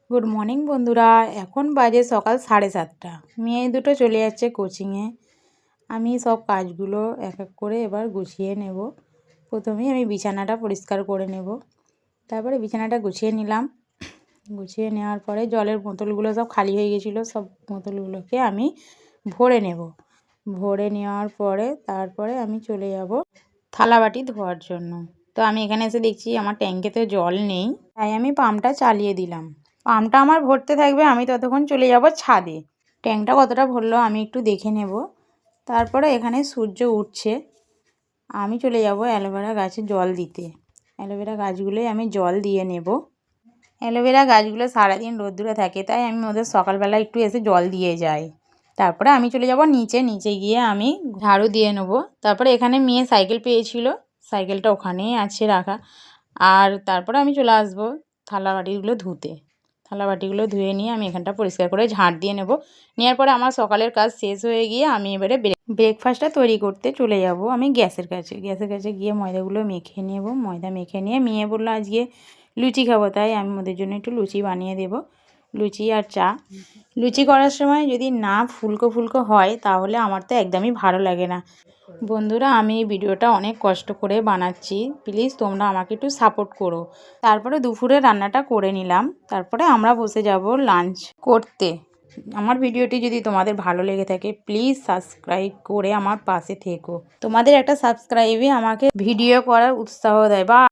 Good morning বন্ধুরা। এখন বাজে সকাল 7:30। মেয়ে দুটো চলে যাচ্ছে কোচিংয়ে। আমি সব কাজগুলো এক এক করে এবার গুছিয়ে নেব। প্রথমেই আমি বিছানাটা পরিষ্কার করে নেব। তারপরে বিছানাটা গুছিয়ে নিলাম। গুছিয়ে নেওয়ার পরে জলের বোতলগুলো সব খালি হয়ে গেছিলো, সব বোতলগুলোকে আমি ভরে নেব। ভরে নেওয়ার পরে তারপরে আমি চলে যাব থালা বাটি ধোয়ার জন্য। তো আমি এখানে এসে দেখছি আমার ট্যাঙ্কেতে জল নেই, তাই আমি পাম্পটা চালিয়ে দিলাম। পাম্পটা আমার ভরতে থাকবে, আমি ততক্ষণ চলে যাব ছাদে। ট্যাঙ্কটা কতটা ভরলো আমি একটু দেখে নেব। তারপরে এখানে সূর্য উঠছে, আমি চলে যাব অ্যালোভেরা গাছে জল দিতে। অ্যালোভেরা গাছগুলোই আমি জল দিয়ে নেব। অ্যালোভেরা গাছগুলো সারাদিন রোদ্দুরে থাকে, তাই আমি ওদের সকালবেলা একটু এসে জল দিয়ে যাই। তারপরে আমি চলে যাব নিচে গিয়ে আমি ঝাড়ু দিয়ে নেব। তারপরে এখানে মেয়ে সাইকেল পেয়েছিল, সাইকেলটা ওখানেই আছে রাখা। আর তারপরে আমি চলে আসবো থালা বাটিগুলো ধুতে। থালা বাটিগুলো ধুয়ে নিয়ে আমি এখানটা পরিষ্কার করে ঝাঁট দিয়ে নেব। নেওয়ার পরে আমার সকালের কাজ শেষ হয়ে গিয়ে আমি এবারে ব্রেকফাস্টটা তৈরি করতে চলে যাব আমি গ্যাসের কাছে গিয়ে ময়দাগুলো মেখে নেব। ময়দা মেখে নিয়ে মেয়ে বললো আজকে লুচি খাবো, তাই আমি ওদের জন্য একটু লুচি বানিয়ে দেব। লুচি আর চা। লুচি করার সময় যদি না ফুলকো ফুলকো হয় তাহলে আমার তো একদমই ভালো লাগে না। বন্ধুরা, আমি এই ভিডিওটা অনেক কষ্ট করে বানাচ্ছি, প্লিজ তোমরা আমাকে একটু সাপোর্ট করো। তারপরে দুপুরে রান্নাটা করে নিলাম, তারপরে আমরা বসে যাব লাঞ্চ করতে। আমার ভিডিওটি যদি তোমাদের ভালো লেগে থাকে প্লিজ সাবস্ক্রাইব করে আমার পাশে থেকো। তোমাদের একটা সাবস্ক্রাইবে আমাকে ভিডিও করার উৎসাহ দেয়। বা